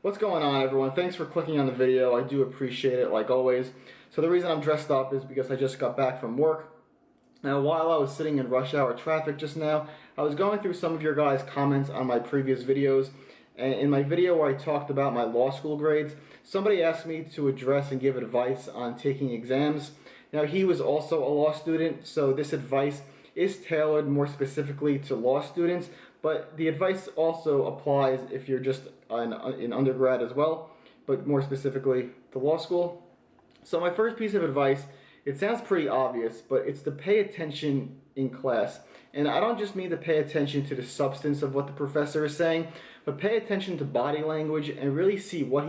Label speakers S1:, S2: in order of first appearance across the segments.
S1: What's going on, everyone? Thanks for clicking on the video. I do appreciate it, like always. So the reason I'm dressed up is because I just got back from work. Now, while I was sitting in rush hour traffic just now, I was going through some of your guys' comments on my previous videos. And in my video where I talked about my law school grades, somebody asked me to address and give advice on taking exams. Now, he was also a law student, so this advice is tailored more specifically to law students, but the advice also applies if you're just in undergrad as well, but more specifically to law school. So my first piece of advice, it sounds pretty obvious, but it's to pay attention in class. And I don't just mean to pay attention to the substance of what the professor is saying, but pay attention to body language and really see what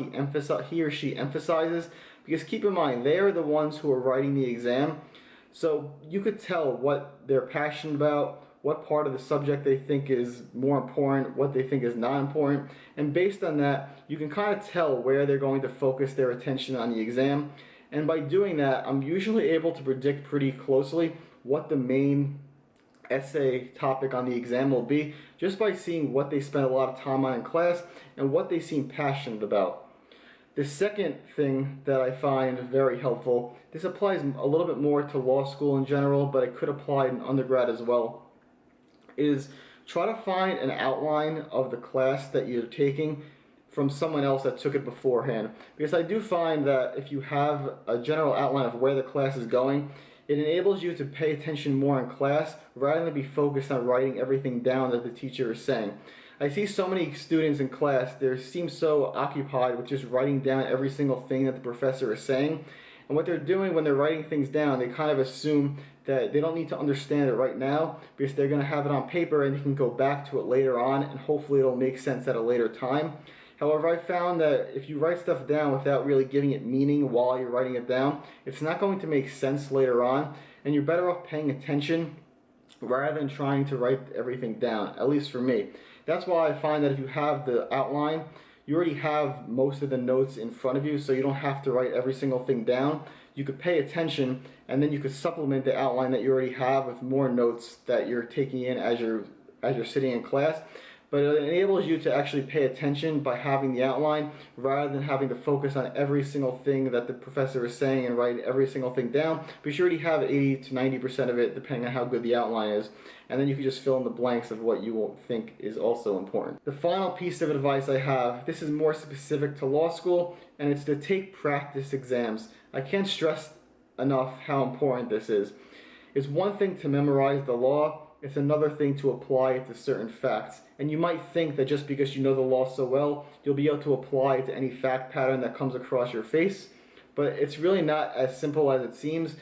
S1: he or she emphasizes. Because keep in mind, they are the ones who are writing the exam. So you could tell what they're passionate about, what part of the subject they think is more important, what they think is not important. And based on that, you can kind of tell where they're going to focus their attention on the exam. And by doing that, I'm usually able to predict pretty closely what the main essay topic on the exam will be, just by seeing what they spend a lot of time on in class and what they seem passionate about. The second thing that I find very helpful, this applies a little bit more to law school in general, but it could apply in undergrad as well, is try to find an outline of the class that you're taking from someone else that took it beforehand. Because I do find that if you have a general outline of where the class is going, it enables you to pay attention more in class rather than be focused on writing everything down that the teacher is saying. I see so many students in class, they seem so occupied with just writing down every single thing that the professor is saying. And what they're doing when they're writing things down, they kind of assume that they don't need to understand it right now because they're going to have it on paper and they can go back to it later on and hopefully it'll make sense at a later time. However, I found that if you write stuff down without really giving it meaning while you're writing it down, it's not going to make sense later on, and you're better off paying attention rather than trying to write everything down, at least for me. That's why I find that if you have the outline, you already have most of the notes in front of you, so you don't have to write every single thing down. You could pay attention, and then you could supplement the outline that you already have with more notes that you're taking in as you're sitting in class. But it enables you to actually pay attention by having the outline rather than having to focus on every single thing that the professor is saying and write every single thing down, because you already have 80 to 90% of it depending on how good the outline is, and then you can just fill in the blanks of what you will think is also important. The final piece of advice I have, this is more specific to law school, and it's to take practice exams. I can't stress enough how important this is. It's one thing to memorize the law, it's another thing to apply it to certain facts. And you might think that just because you know the law so well, you'll be able to apply it to any fact pattern that comes across your face. But it's really not as simple as it seems.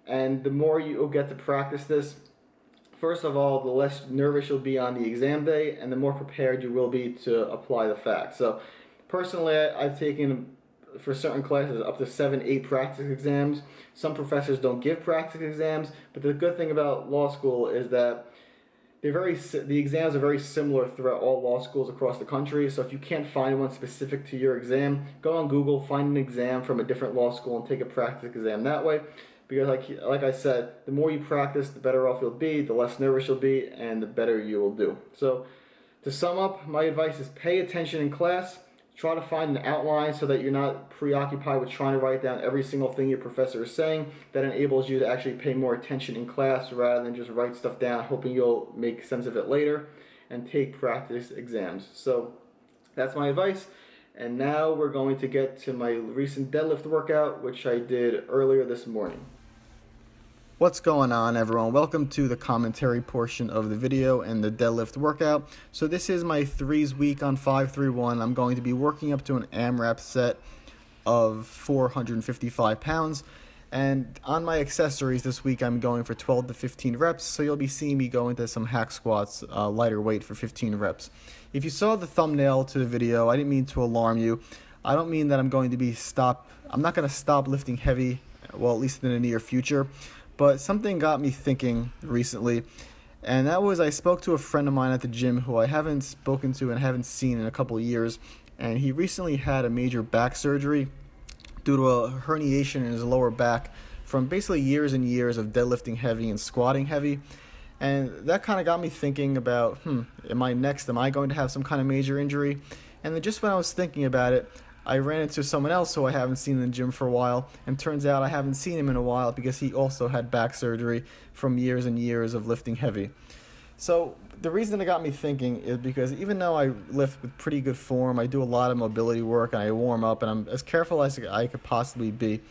S1: And the more you'll get to practice this, first of all, the less nervous you'll be on the exam day, and the more prepared you will be to apply the facts. So personally, I've taken, for certain classes, up to 7-8 practice exams. Some professors don't give practice exams, but the good thing about law school is that the exams are very similar throughout all law schools across the country. So if you can't find one specific to your exam, go on Google, find an exam from a different law school and take a practice exam that way. Because like I said, the more you practice, the better off you'll be, the less nervous you'll be, and the better you will do. So to sum up, my advice is pay attention in class. Try to find an outline so that you're not preoccupied with trying to write down every single thing your professor is saying. That enables you to actually pay more attention in class rather than just write stuff down hoping you'll make sense of it later, and take practice exams. So that's my advice. And now we're going to get to my recent deadlift workout, which I did earlier this morning. What's going on, everyone? Welcome to the commentary portion of the video and the deadlift workout. So this is my threes week on 531. I'm going to be working up to an AMRAP set of 455 pounds. And on my accessories this week, I'm going for 12 to 15 reps. So you'll be seeing me go into some hack squats, lighter weight for 15 reps. If you saw the thumbnail to the video, I didn't mean to alarm you. I don't mean that I'm not going to stop lifting heavy, well, at least in the near future. But something got me thinking recently, and that was I spoke to a friend of mine at the gym who I haven't spoken to and haven't seen in a couple of years, and he recently had a major back surgery due to a herniation in his lower back from basically years and years of deadlifting heavy and squatting heavy. And that kind of got me thinking about, am I going to have some kind of major injury? And then just when I was thinking about it, I ran into someone else who I haven't seen in the gym for a while, and turns out I haven't seen him in a while because he also had back surgery from years and years of lifting heavy. So the reason it got me thinking is because even though I lift with pretty good form, I do a lot of mobility work and I warm up and I'm as careful as I could possibly be,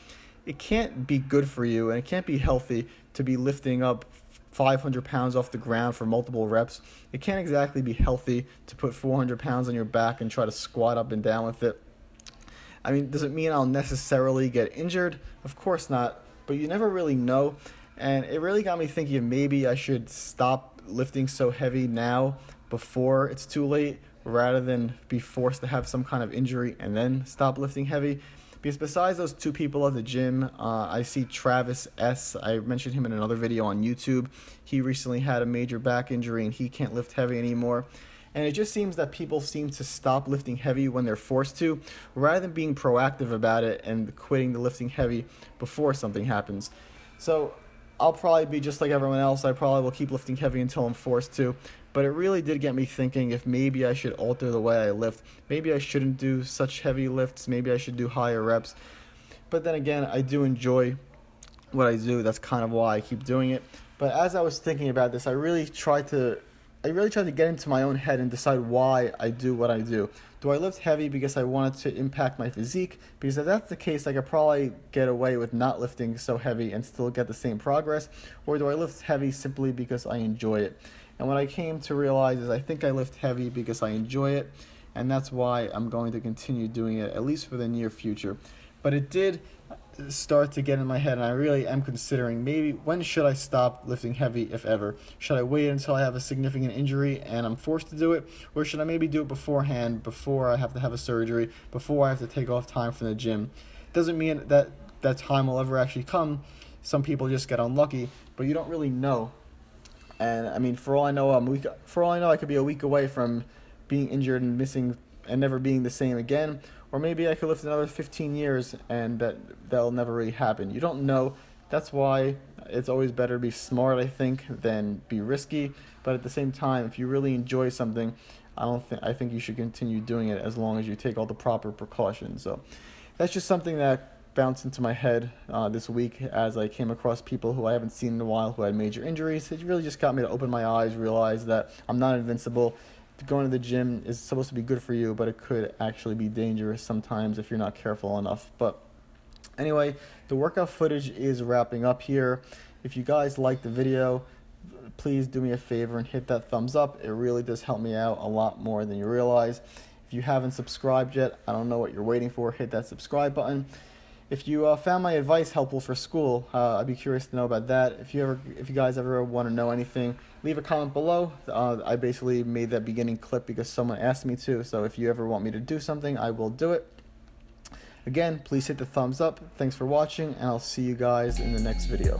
S1: it can't be good for you and it can't be healthy to be lifting up 500 pounds off the ground for multiple reps. It can't exactly be healthy to put 400 pounds on your back and try to squat up and down with it. I mean, does it mean I'll necessarily get injured? Of course not, but you never really know. And it really got me thinking maybe I should stop lifting so heavy now before it's too late, rather than be forced to have some kind of injury and then stop lifting heavy. Because besides those two people at the gym, I see Travis S. I mentioned him in another video on YouTube. He recently had a major back injury and he can't lift heavy anymore. And it just seems that people seem to stop lifting heavy when they're forced to, rather than being proactive about it and quitting the lifting heavy before something happens. So I'll probably be just like everyone else. I probably will keep lifting heavy until I'm forced to. But it really did get me thinking if maybe I should alter the way I lift. Maybe I shouldn't do such heavy lifts. Maybe I should do higher reps. But then again, I do enjoy what I do. That's kind of why I keep doing it. But as I was thinking about this, I really tried to get into my own head and decide why I do what I do. Do I lift heavy because I wanted to impact my physique? Because if that's the case, I could probably get away with not lifting so heavy and still get the same progress. Or do I lift heavy simply because I enjoy it? And what I came to realize is I think I lift heavy because I enjoy it, and that's why I'm going to continue doing it, at least for the near future. But it did start to get in my head, and I really am considering maybe when should I stop lifting heavy, if ever. Should I wait until I have a significant injury and I'm forced to do it, or should I maybe do it beforehand, before I have to have a surgery, before I have to take off time from the gym? Doesn't mean that that time will ever actually come. Some people just get unlucky, but you don't really know. And I mean, for all I know, I could be a week away from being injured and missing and never being the same again. Or maybe I could lift another 15 years and that'll never really happen. You don't know. That's why it's always better to be smart, I think, than be risky. But at the same time, if you really enjoy something, I think you should continue doing it as long as you take all the proper precautions. So that's just something that bounced into my head this week as I came across people who I haven't seen in a while who had major injuries. It really just got me to open my eyes, realize that I'm not invincible. Going to the gym is supposed to be good for you, but it could actually be dangerous sometimes if you're not careful enough. But anyway, the workout footage is wrapping up here. If you guys liked the video, please do me a favor and hit that thumbs up. It really does help me out a lot more than you realize. If you haven't subscribed yet, I don't know what you're waiting for. Hit that subscribe button. If you found my advice helpful for school, I'd be curious to know about that. If you guys ever want to know anything, leave a comment below. I basically made that beginning clip because someone asked me to, so if you ever want me to do something, I will do it. Again, please hit the thumbs up. Thanks for watching, and I'll see you guys in the next video.